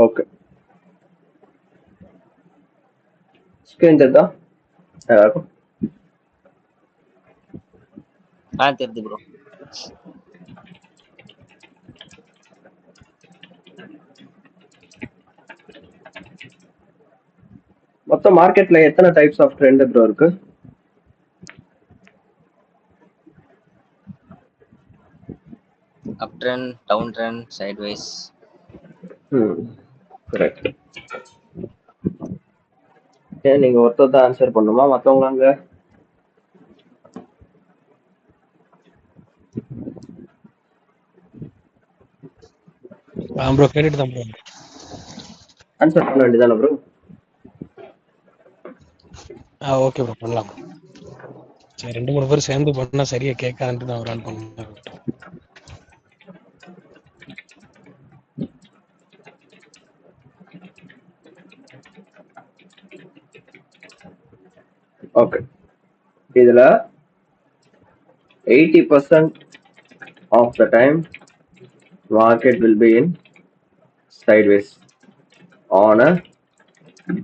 Okay, screen தெரியுதா எல்லாருக்கும்? தெரியுது ப்ரோ. மொத்த மார்க்கெட்ல எத்தனை டைப்ஸ் ஆஃப் ட்ரெண்ட் ப்ரோ இருக்கு? Up trend, down trend, sideways. Correct. ஏன் நீங்க ஒருத்தர் தான் ஆன்சர் பண்ணுமா? மத்தவங்க அங்க ப்ரோ கேட்டுட்டு தான் ப்ரோ ஆன்சர் பண்ண வேண்டியதானே ப்ரோ? ஓகே ப்ரோ பண்ணலாம். சரி 2-3 பேர் சேர்ந்து பண்ணா சரியா கேட்காதுன்ட்டு நான் ஒரு ஆள் பண்ணேன். ஓகே, இதுல 80% of the time market will be in sideways on a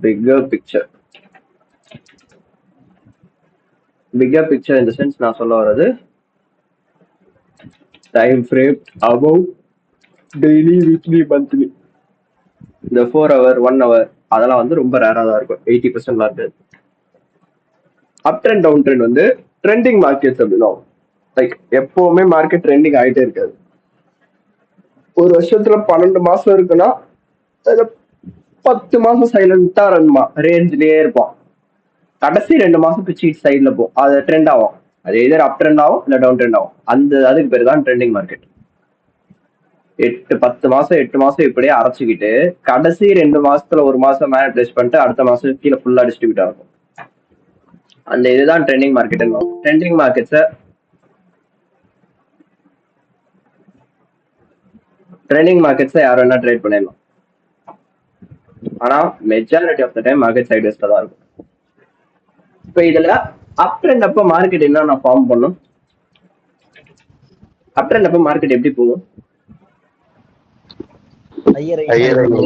bigger picture. Bigger picture in the sense நான் சொல்ல வர்றது time frame above daily, weekly, monthly. இந்த 4 hour 1 hour அதெல்லாம் வந்து ரொம்ப ரேரா தான் இருக்கும். 80% market. Up trend down trend வந்து ட்ரெண்டிங் மார்க்கெட்ஸ் அப்படின்னா லைக் எப்பவுமே மார்க்கெட் ட்ரெண்டிங் ஆகிட்டே இருக்காது. ஒரு வருஷத்துல 12 மாசம் இருக்குன்னா 10 மாசம் சைலண்டா ரேஞ்சிலேயே இருப்போம். கடைசி 2 மாசம் பிச்சு சைட்ல போகும். அது ட்ரெண்ட் ஆகும். அது எதர் அப் ட்ரெண்ட் ஆகும் இல்ல டவுன் ட்ரெண்ட் ஆகும். அதுக்கு பேர் தான் ட்ரெண்டிங் மார்க்கெட். 8 மாசம் இப்படியே அரைச்சிக்கிட்டு கடைசி 2 மாசத்துல 1 மாசம் மேல பிளேஸ் பண்ணிட்டு அடுத்த மாசம் கீழே ஃபுல்லா டிஸ்ட்ரிபியூட் ஆகும். அந்த இதுதான் ட்ரெண்டிங் மார்க்கெட். ட்ரெண்டிங் மார்க்கெட்ஸை யாரும் வேணா ட்ரேட் பண்ணிடலாம். ஆனா majority of the time market சைட்வேஸ்ல தான் இருக்கும். இப்ப இதுல அப் ட்ரெண்ட் அப்ப மார்க்கெட் என்ன ஃபார்ம் பண்ணும்? அப் ட்ரெண்ட் அப்ப மார்க்கெட் எப்படி போகும்? Higher high, higher low,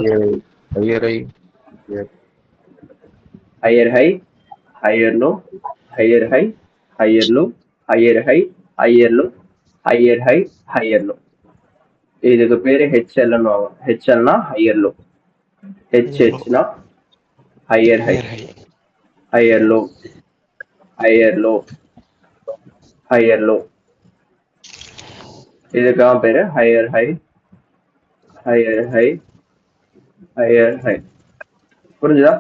higher high, higher low, higher high, higher low, higher high, higher low. இதுக்கு பேரு ஹெச்எல்னு ஆகும். ஹெச்எல்னா ஹையர் லோ, ஹெச்ஹெச்னா higher high, higher low, higher low, higher low. இதுக்காக பேரு higher high, higher high, higher high. புரிஞ்சுதா?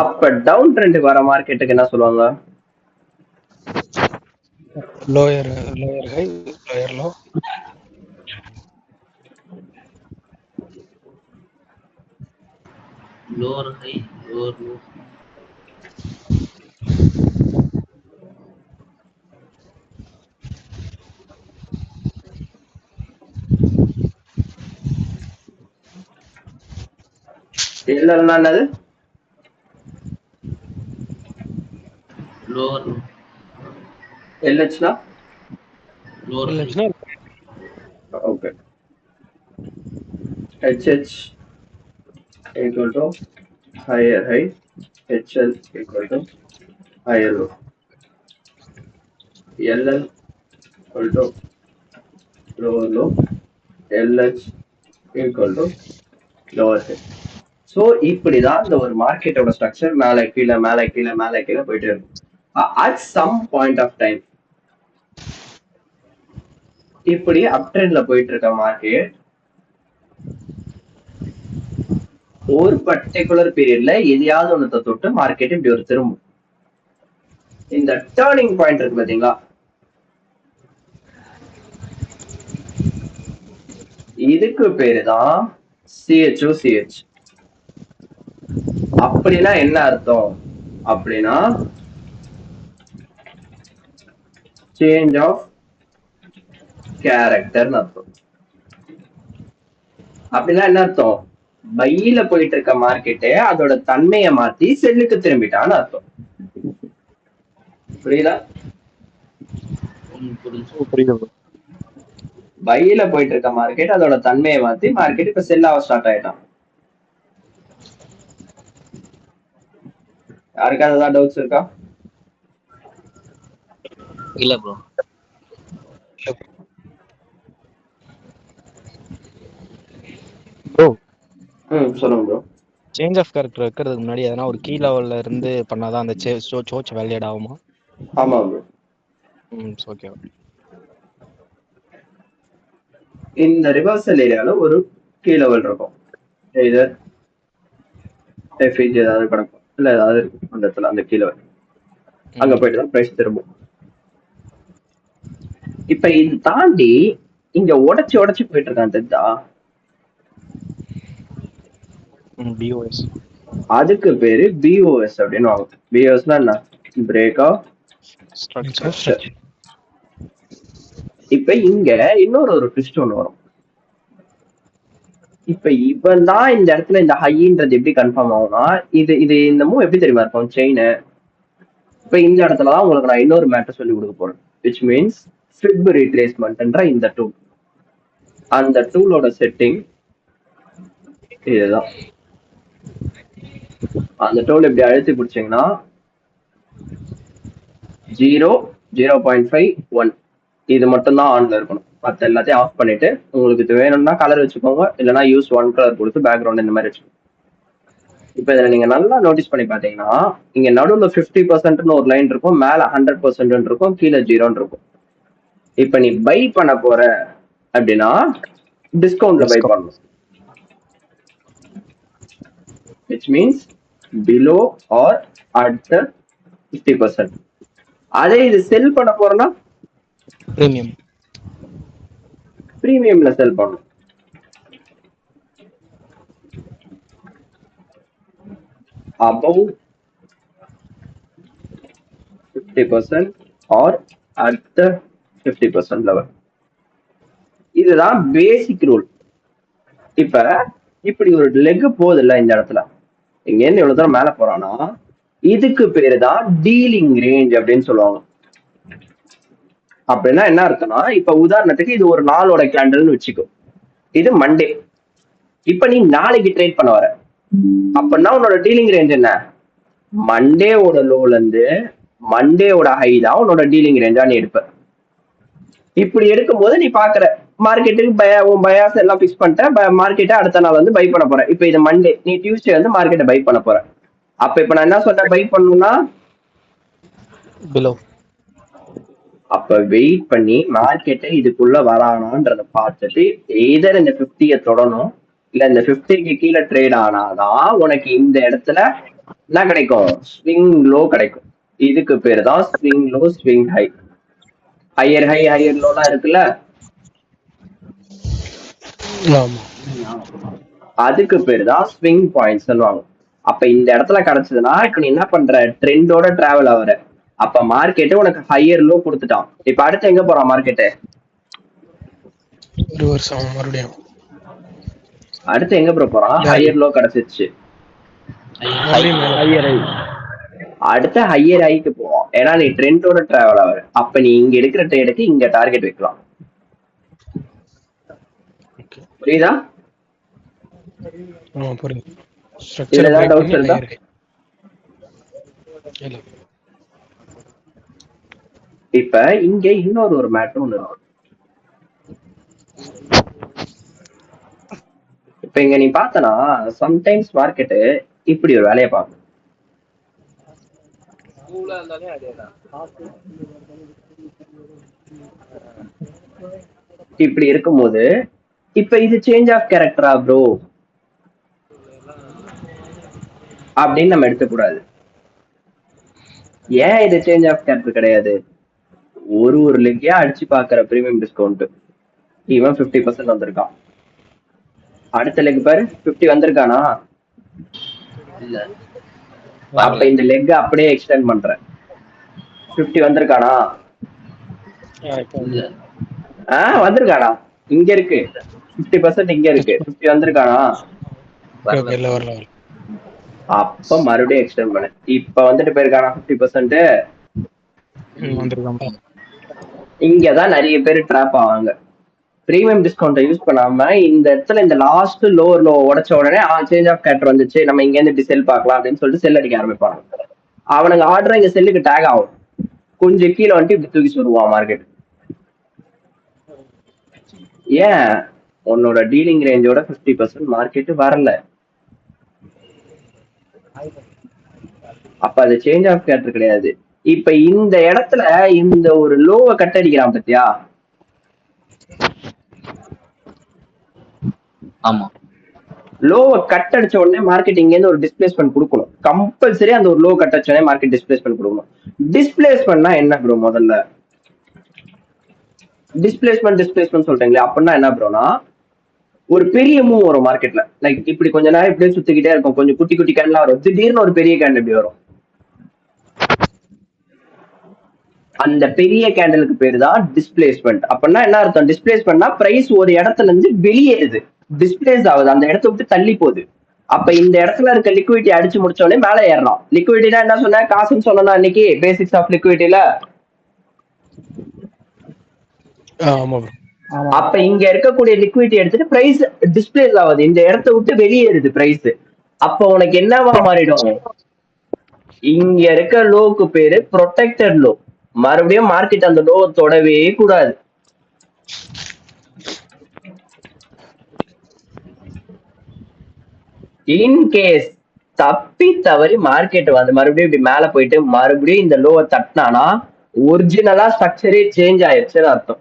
அப்ப டவுன் ட்ரெண்டுக்கு வர மார்க்கெட்டுக்கு என்ன சொல்லுவாங்க? Lower high, lower low. Lower high, lower low. இல்லைன்னா என்னது? Lower low. எல்ஹெச்னா lower high. Okay. HH equal to higher high, HL equal to higher low, LL equal to lower low, LH equal to lower high. So இப்படிதான் இந்த ஒரு மார்க்கெட்டோட structure மேலே கீழே மேலே கீழே மேலே கீழே போயிட்டு இருக்கும். At some point of time இப்படி அப் ட்ரெண்ட்ல போயிட்டு இருக்க மார்க்கெட் ஒரு பர்டிகுலர் பீரியட்ல எதையாவது ஒன்றத்தை தொட்டு மார்க்கெட் இப்படி ஒரு திரும்பும். இந்த டேர்னிங் பாயிண்ட் இருக்கு பாத்தீங்களா? இதுக்கு பேரு தான் CHOCH. அப்படின்னா என்ன அர்த்தம்? அப்படின்னா சேஞ்ச் ஆஃப் கேரக்டர்னு அர்த்தம். அப்படின்னா என்ன அர்த்தம்? பையில போயிட்டு இருக்க மார்க்கெட்டே அதோட தன்மையை மாத்தி செல்லுக்கு திரும்பிட்டான்னு அர்த்தம். புரியுதா? பையில போயிட்டு இருக்க மார்க்கெட் அதோட தன்மையை மாத்தி மார்க்கெட் இப்ப செல்லாக ஸ்டார்ட் ஆயிட்டான். யாருக்காவது ஏதாவது டவுட்ஸ் இருக்கா? இல்ல ப்ரோ. ப்ரோ சொல்லுங்க ப்ரோ. சேஞ்ச் ஆஃப் கேரக்டர் வைக்கிறதுக்கு முன்னாடி எதனா ஒரு கீ லெவல்ல இருந்து பண்ணாதான் அந்த சோச் வேலிடேட் ஆகுமா? ஆமா ப்ரோ. ஓகே. இந்த ரிவர்சல் ஏரியால ஒரு கீ லெவல் இருக்கும். இது எஃப்இஜி ஏதாவது கிடக்கும் இல்ல ஏதாவது இருக்கும் அந்த இடத்துல அந்த கீ லெவல். அங்க போயிட்டு தான் பிரைஸ் திரும்பும். இப்ப இது தாண்டி இங்க உடைச்சு உடைச்சு போயிட்டு இருக்கான் தெரிஞ்சா. பிஓஎஸ். அதுக்கு பேரு பிஓஎஸ் அப்படின்னு வாங்க. பிஓஎஸ்னா என்ன? Break of structure. இப்ப இங்க இன்னொரு ஒரு ட்விஸ்ட் ஒண்ணு வரும். இப்ப இவன் தான் இந்த இடத்துல இந்த ஹைன்றது எப்படி கன்ஃபார்ம் ஆகும்னா இது இது இந்த மூவ் எப்படி தெரியுமா இருக்கும் செயின். இப்ப இந்த இடத்துலதான் உங்களுக்கு நான் இன்னொரு மேட்டர் சொல்லி கொடுக்க போறேன். விச் மீன்ஸ் ஃபிப் ரீட்ரேஸ்மெண்ட்ன்ற இந்த டூல். அந்த டூலோட செட்டிங் இதுதான். அந்த டூல் இப்படி அழுத்தி பிடிச்சீங்கன்னா 0, 0.5, 1 இது மட்டும் தான் ஆன்ல இருக்கணும். மற்ற எல்லாத்தையும் ஆஃப் பண்ணிட்டு உங்களுக்கு இது வேணும்னா கலர் வச்சுக்கோங்க, இல்லைன்னா யூஸ் 1 கலர் கொடுத்து பேக்ரவுண்ட் இந்த மாதிரி வச்சுக்கோங்க. இப்ப இதுல நீங்க நல்லா நோட்டீஸ் பண்ணி பாத்தீங்கன்னா இங்க நடுவுல 50% ஒரு லைன் இருக்கும், மேல 100% இருக்கும், கீழே 0 இருக்கும். இப்ப நீ பை பண்ண போற அப்படின்னா டிஸ்கவுண்ட்ல பை பண்ணணும். which means below or at the 50%. அதே இது செல் பண்ண போறோம்னா பிரீமியம்ல செல் பண்ணணும். above 50% or at the 50% level. இதுதான் பேசிக் ரூல். இப்ப இப்படி ஒரு லெக் போகுது இல்ல இந்த இடத்துல, இங்க இருந்து எவ்வளவு தூரம் மேல போறானா இதுக்கு பேரு தான் டீலிங் ரேஞ்ச் அப்படின்னு சொல்லுவாங்க. அப்படின்னா என்ன அர்த்தம்னா இப்ப உதாரணத்துக்கு இது ஒரு நாளோட கேண்டல்னு வச்சுக்கோ, இது மண்டே. இப்ப நீ நாளைக்கு ட்ரேட் பண்ண வர அப்படின்னா உன்னோட டீலிங் ரேஞ்ச் என்ன? மண்டேவோட லோல இருந்து மண்டேவோட ஹை தான் உன்னோட டீலிங் ரேஞ்சா நீ எடுப்ப. இப்படி எடுக்கும் போது நீ பாக்குற மார்க்கெட்டுக்கு பயாஸ் எல்லாம் பிக்ஸ் பண்ணிட்ட, மார்க்கெட்டை அடுத்த நாள் வந்து பை பண்ண போற. இப்ப இது மண்டே, நீ டியூஸ்டே வந்து மார்க்கெட்டை பை பண்ண போற. அப்ப இப்ப நான் என்ன சொன்னேன் பை பண்ணணும்னா அப்ப வெயிட் பண்ணி மார்க்கெட்டை இதுக்குள்ள வரானான்றத பார்த்துட்டு எய்தர் இந்த 50 தொடணும் இல்ல இந்த 50க்கு கீழே ட்ரேட் ஆனாதான் உனக்கு இந்த இடத்துல என்ன கிடைக்கும்? ஸ்விங் லோ கிடைக்கும். இதுக்கு பேரு தான் swing low swing high. Higher high higher லோலாம் இருக்குல்ல, அதுக்கு பேரு தான் ஸ்விங் பாயிண்ட்ஸ் சொல்லுவாங்க. அப்ப இந்த இடத்துல கிடைச்சதுன்னா இப்ப நீ என்ன பண்ற? ட்ரெண்டோட டிராவல் ஆகுற. அப்ப மார்க்கெட்டு உனக்கு ஹையர் லோ கொடுத்துட்டான். இப்ப அடுத்து எங்க போறான் மார்க்கெட்டு? அடுத்து எங்க போறான்? ஹையர் லோ கிடைச்சிருச்சு, அடுத்த ஹையர் ஹைக்கு போவோம். ஏன்னா நீ ட்ரெண்டோட டிராவல் ஆகுற. அப்ப நீ இங்க எடுக்கிற ட்ரேடுக்கு இங்க டார்கெட் வைக்கலாம். புரியுதா? இதுல ஏதாவது டவுட்ஸ் இருக்கா? இப்ப இங்க இன்னொரு ஒரு மேட்டர் ஒண்ணு இருக்கும். இப்ப இங்க நீ பார்த்தனா சம்டைம்ஸ் மார்க்கெட்டு இப்படி ஒரு வேலையை பார்க்கும். இப்படி இருக்கும்போது இப்ப இது சேஞ்ச் ஆஃப் கேரக்டரா ப்ரோ அப்படின்னு நம்ம எடுத்துக்கூடாது. ஏன் இது சேஞ்ச் ஆஃப் கேரக்டர் கிடையாது? ஒரு லெக்கையா அடிச்சு பாக்குற பிரீமியம் டிஸ்கவுண்ட் இவன் 50% வந்திருக்கான். அடுத்த லெக் பாரு 50 வந்திருக்கானா? இல்ல. அப்ப இந்த லெக் அப்படியே எக்ஸ்டெண்ட் பண்ற. 50 வந்திருக்கானா? இல்ல. வந்திருக்கானா? இங்க இருக்கு 50% இங்க இருக்கு. 50 வந்திருக்கானா? அப்ப மறுபடியும் எக்ஸ்டெண்ட் பண்ணு. இப்ப வந்துட்டு போயிருக்கானா 50%? இங்கதான் நிறைய பேர் ட்ராப் ஆவாங்க. பிரீமியம் டிஸ்கவுண்ட் யூஸ் பண்ணாம இந்த இடத்துல இந்த லாஸ்ட் லோவர் லோ உடைச்ச உடனே சேஞ்ச் ஆஃப் கேரக்டர் வந்துச்சு, நம்ம இங்க இருந்து இப்படி செல் பார்க்கலாம் அப்படின்னு சொல்லிட்டு செல் அடிக்க ஆரம்பிப்பாங்க. அவனுங்க ஆர்டர் இங்க செல்லுக்கு டேக் ஆகும், கொஞ்சம் கீழே வந்துட்டு இப்படி தூக்கி சொல்லுவான் மார்க்கெட். ஏன் உன்னோட டீலிங் ரேஞ்சோட 50% மார்க்கெட் வரல. அப்ப அது சேஞ்ச் ஆஃப் கேரக்டர் கிடையாது. இப்ப இந்த இடத்துல இந்த ஒரு லோவை கட் அடிக்கிறான் பத்தியா, ஆமா லோவை கட் அடிச்ச உடனே மார்க்கெட் இங்க இருந்து ஒரு டிஸ்பிளேஸ்மெண்ட் கொடுக்கணும். கம்பல்சரி அந்த ஒரு லோ கட் அடிச்ச உடனே மார்க்கெட் டிஸ்பிளேஸ்மெண்ட் கொடுக்கணும். டிஸ்பிளேஸ்மெண்ட்னா என்ன ப்ரோ? முதல்ல டிஸ்பிளேஸ்மெண்ட் சொல்றீங்களே, அப்படின்னா என்ன ப்ரோனா, ஒரு பெரிய மூவ் வரும் மார்க்கெட்ல. லைக் இப்படி கொஞ்ச நேரம் இப்படியே சுத்திக்கிட்டே இருக்கும், கொஞ்சம் குட்டி குட்டி கேன்லாம் வரும், திடீர்னு ஒரு பெரிய கேண்டில் இப்படி வரும். அந்த பெரிய கேண்டலுக்கு பேரு தான் டிஸ்பிளேஸ்மெண்ட். அப்படின்னா என்ன அர்த்தம்? டிஸ்பிளேஸ்மெண்ட்னா பிரைஸ் ஒரு இடத்துல இருந்து வெளியேறுது, டிஸ்பிளேஸ் ஆகுது, அந்த இடத்த விட்டு தள்ளி போகுது. அப்ப இந்த இடத்துல இருக்க லிக்விடிட்டி அடிச்சு முடிச்சோடனே மேல ஏறலாம். லிக்விடிட்டினா என்ன சொன்ன? காசுன்னு சொன்னா இன்னைக்கு பேசிக்ஸ் ஆஃப் லிக்விடிட்டில. அப்ப இங்க இருக்கக்கூடிய லிக்விடிட்டி எடுத்துட்டு பிரைஸ் டிஸ்பிளேஸ் ஆகுது, இந்த இடத்த விட்டு வெளியேறுது பிரைஸ். அப்ப உனக்கு என்னவா மாறிடும்? இங்க இருக்க லோக்கு பேரு ப்ரொடெக்டட் லோ. மறுபடியும் மார்க்கெட் அந்த லோ தொடவே கூடாது. இன்கேஸ் தப்பி தவறி மார்க்கெட் வந்து மறுபடியும் இப்படி மேல போயிட்டு மறுபடியும் இந்த லோவை தட்டினானா ஒரிஜினலா ஸ்ட்ரக்சரே சேஞ்ச் ஆயிடுச்சுன்னு அர்த்தம்.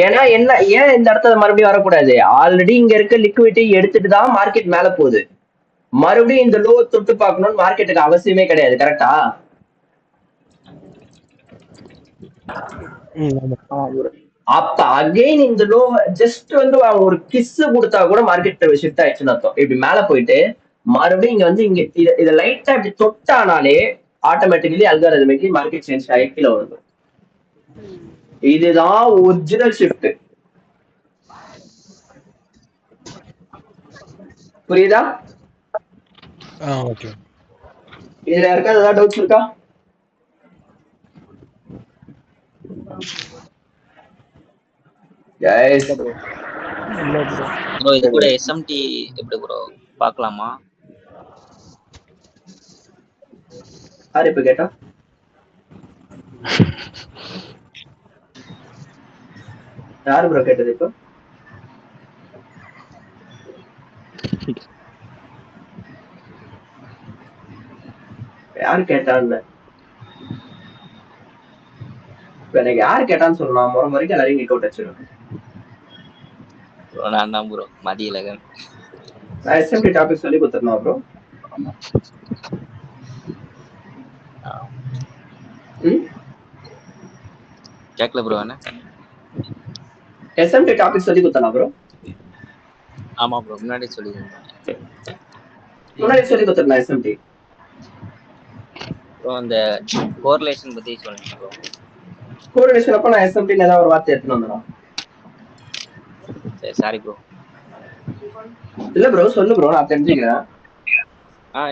ஏன்னா என்ன, ஏன் இந்த இடத்துல மறுபடியும் வரக்கூடாது? ஆல்ரெடி இங்க இருக்க லிக்விடிட்டி எடுத்துட்டு தான் மார்க்கெட் மேல போகுது. மறுபடியும் இந்த லோவை தொட்டு பார்க்கணும்னு மார்க்கெட்டுக்கு அவசியமே கிடையாது. கரெக்டா? அப்ப அகைன் இந்த லோ ஜஸ்ட் வந்து ஒரு கிஸ் கொடுத்தா கூட மார்க்கெட் ஷிஃப்ட் ஆயிடுச்சுன்னு அர்த்தம். இப்படி மேல போயிட்டு மறுபடியும் இங்க வந்து இங்க இதை லைட்டா இப்படி தொட்டானாலே ஆட்டோமேட்டிக்கலி அல்காரிதமிக்கலி மார்க்கெட் சேஞ்ச் ஆகி கீழே வருது. இதுதான் ஒரிஜினல் ஷிஃப்ட். புரியுதா? இதுல யாருக்கா ஏதாவது டவுட்ஸ் இருக்கா? ப்ரோ இது கூட எஸ்எம்டி எப்படி ப்ரோ பார்க்கலாமா? யாரு இப்ப கேட்டா? யாரு ப்ரோ கேட்டது இப்போ? யாரு கேட்டான்னு இப்ப எனக்கு யாரு கேட்டான்னு சொல்லலாம். முறை முறைக்கு எல்லாரையும் கிக் அவுட் வச்சிருவேன். நான் தான் ப்ரோ மதியழகன். நான் எஸ்எம்டி டாபிக் சொல்லி கொடுத்துருந்தேன் ப்ரோ. கேட்கல ப்ரோ. என்ன எஸ்எம்டி டாபிக் சொல்லி கொடுத்தனா ப்ரோ? ஆமா ப்ரோ முன்னாடி சொல்லி கொடுத்துருந்தேன் எஸ்எம்டி ப்ரோ. அந்த கோரிலேஷன் பத்தி சொல்லுங்க ப்ரோ. கோரிலேஷன் அப்ப நான் எஸ்எம்டி ஏதாவது ஒரு வார்த்தை எடுத்துட்டு வந்துடும். சரி சாரி ப்ரோ. இல்ல ப்ரோ சொல்லு ப்ரோ, நான் தெரிஞ்சுக்கிறேன்.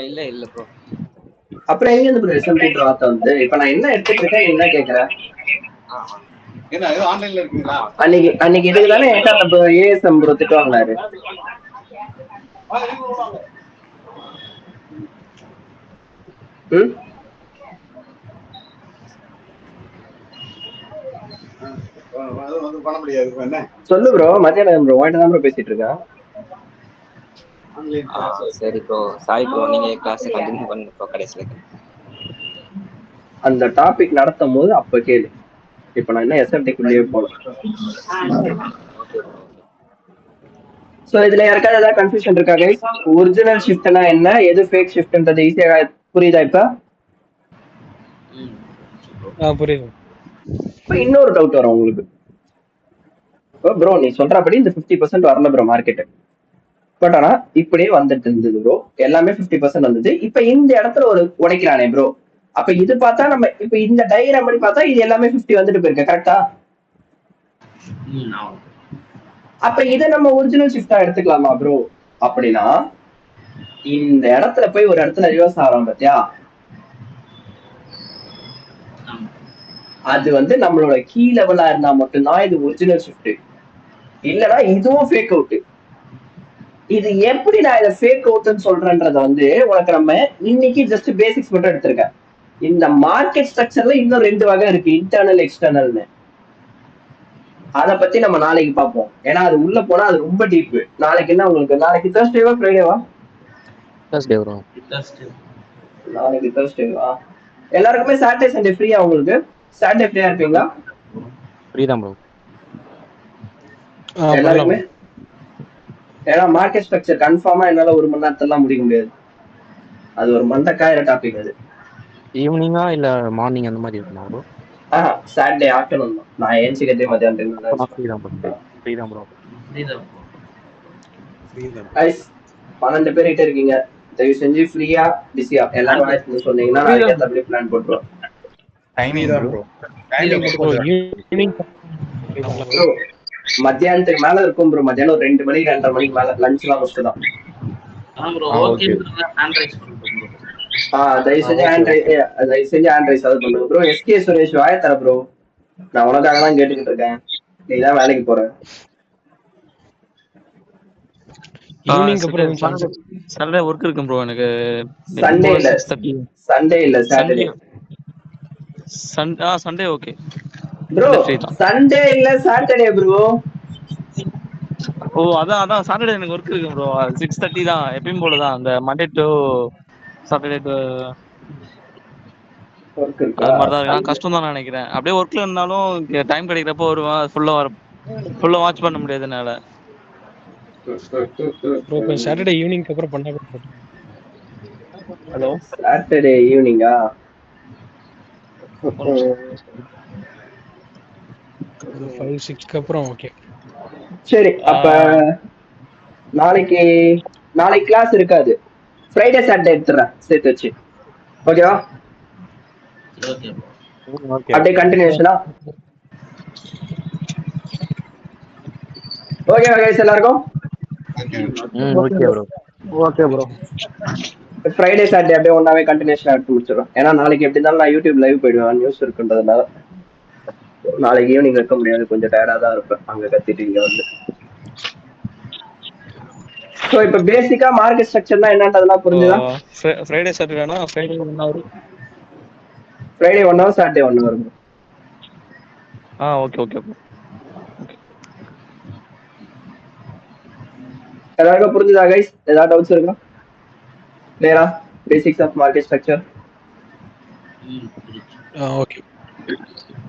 இல்ல இல்ல ப்ரோ. அப்புறம் எங்க இருந்து ப்ரோ எஸ்எம்டி வார்த்தை வந்து? இப்ப நான் என்ன எடுத்துட்டு இருக்கேன், என்ன கேக்குறேன்? அன்னைக்கு இதுக்கு தானே என்கிட்ட ஏஎஸ்எம் ப்ரோ திட்டு வாங்கினாரு. சொல்லு ப்ரோ. மத்தியானம் ப்ரோ வாங்கிட்டு தான் ப்ரோ பேசிட்டு இருக்கேன். சரி ப்ரோ சாரி ப்ரோ. நீங்க கிளாஸ் கண்டினியூ பண்ணுங்க ப்ரோ. கடைசில அந்த டாபிக் நடத்தும் போது அப்ப கேளு. இப்ப நான் என்ன எஸ்எம்டிக்குள்ளேயே போல. சோ இதுல யாருக்காவது ஏதாவது கன்ஃபியூஷன் இருக்கா கைஸ்? ஒரிஜினல் ஷிஃப்ட்னா என்ன, எது ஃபேக் ஷிஃப்ட்ன்றது ஈஸியா புரியுதா இப்ப? புரியுது. இப்ப இன்னொரு டவுட் வரும் உங்களுக்கு. ப்ரோ நீ சொல்றபடி இந்த 50% வரல ப்ரோ மார்க்கெட். பட் ஆனா இப்படியே வந்துட்டு இருந்தது ப்ரோ, எல்லாமே 50% வந்தது. இப்ப இந்த இடத்துல ஒரு உடைக்கிறானே ப்ரோ, அப்ப இது பார்த்தா நம்ம இப்ப இந்த டயக்ராம் படி பார்த்தா இது எல்லாமே 50 வந்துட்டு போயிருக்கு. கரெக்டா? அப்ப இதை நம்ம ஒரிஜினல் ஷிஃப்டா எடுத்துக்கலாமா ப்ரோ? அப்படின்னா இந்த இடத்துல போய் ஒரு இடத்துல ரிவர்ஸ் ஆகிறோம் பாத்தியா, அது வந்து நம்மளோட கீ லெவலா இருந்தா மட்டும்தான் இது ஒரிஜினல் ஷிஃப்ட். இல்லனா இதுவும் ஃபேக் அவுட். இது எப்படி நான் இதை ஃபேக் அவுட்னு சொல்றேன்றத வந்து உனக்கு நம்ம இன்னைக்கு ஜஸ்ட் பேசிக்ஸ் மட்டும் எடுத்திருக்கேன். இந்த மார்க்கெட் ஸ்ட்ரக்சர்ல இன்னும் 2 வகை இருக்கு, இன்டர்னல் எக்ஸ்டர்னல்னு. அதை பத்தி நம்ம நாளைக்கு பார்ப்போம். ஏன்னா அது உள்ள போனா அது ரொம்ப டீப். நாளைக்கு என்ன உங்களுக்கு, நாளைக்கு Thursday-வா Friday-வா? Thursday bro. நாளைக்கு Thursday-வா? எல்லாருக்குமே சாட்டர்டே சண்டே ஃப்ரீயா? உங்களுக்கு சாட்டர்டே ஃப்ரீயா இருப்பீங்களா Free தான் bro. எல்லாருக்குமே? ஏன்னா மார்க்கெட் ஸ்ட்ரக்சர் கன்ஃபார்மா என்னால 1 மணி நேரத்துல முடிக்க முடியாது. அது ஒரு மண்டக்காயிர டாபிக். அது ஈவினிங்கா இல்ல மார்னிங் அந்த மாதிரி இருக்குமா bro? சாட்டர்டே ஆஃப்டர்நூன் தான். நான் ஏஞ்சிக்கிறதே மத்தியானம். ஃப்ரீ தான் bro. ஃப்ரீ தான் bro. 12 பேர்கிட்ட இருக்கீங்க, தயவு செஞ்சு ஃப்ரீயா பிஸியா எல்லாரும் வாய்ஸ் சொன்னீங்கன்னா நான் அதுக்கேற்ற பிளான் போட்டுருவோம். மத்தியானத்துக்கு மேல இருக்கும் ப்ரோ. மத்தியானம் ஒரு 2 மணி 2:30 மணிக்கு மேல லஞ்ச் எல்லாம் முடிச்சுட்டு தான். தயவு செஞ்சு ஹேண்ட் ரைஸ் அது பண்ணுங்க ப்ரோ. எஸ்கே சுரேஷ் வாய தர ப்ரோ, நான் உனக்காக தான் கேட்டுக்கிட்டு இருக்கேன். நீ தான் வேலைக்கு போற. சண்டே ஒர்க் இருக்கு ப்ரோ எனக்கு. சண்டே இல்ல Saturday. Sunday okay bro. Sunday இல்ல சாட்டர்டே ப்ரோ. ஓ அதான் சாட்டர்டே எனக்கு ஒர்க் இருக்கு ப்ரோ. 6:30 தான் எப்பயும் போல தான். அந்த Monday to Saturday to work இருக்கு. அது மாதிரி தான் இருக்கு. கஷ்டம் தான் நினைக்கிறேன். அப்படியே ஒர்க்ல இருந்தாலும் டைம் கிடைக்கிறப்போ வருவேன். ஃபுல்லா வாட்ச் பண்ண முடியாதுனால. சாட்டர்டே ஈவினிங் அப்புறம் பண்ணா. Hello Saturday ஈவினிங்கா? 5-6 அப்புறம் ஓகே. சரி, அப்ப நாளைக்கு கிளாஸ் இருக்காது. ஃப்ரைடே சாட்டர்டே எடுத்துறேன் சேர்த்து வச்சு. ஓகேவா? அப்படியே கண்டினியூஷனா? ஓகே கைஸ் எல்லாருக்கும்? Okay bro. ஃப்ரைடே சாட்டர்டே அப்படியே ஒன்னாவே கண்டினியூஷன் எடுத்து முடிச்சிடும். ஏன்னா நாளைக்கு எப்படி இருந்தாலும் நான் யூடியூப் லைவ் போயிடுவேன் நியூஸ் இருக்குன்றதுனால. நாளைக்கு ஈவினிங் வைக்க முடியாது, கொஞ்சம் டயர்டா தான் இருப்பேன் அங்க கத்திட்டு இங்க வந்து. சோ இப்ப பேசிக்கா மார்க்கெட் ஸ்ட்ரக்சர்னா என்னன்றதெல்லாம் புரிஞ்சுதா? ஃப்ரைடே சாட்டர்டேனா Friday 1 hour, Friday 1 hour, Saturday 1 hour. Okay okay. எல்லாருக்கும் புரிஞ்சுதா கைஸ்? ஏதாவது டவுட்ஸ் இருக்கா? கிளியரா? Basics of market structure. Okay.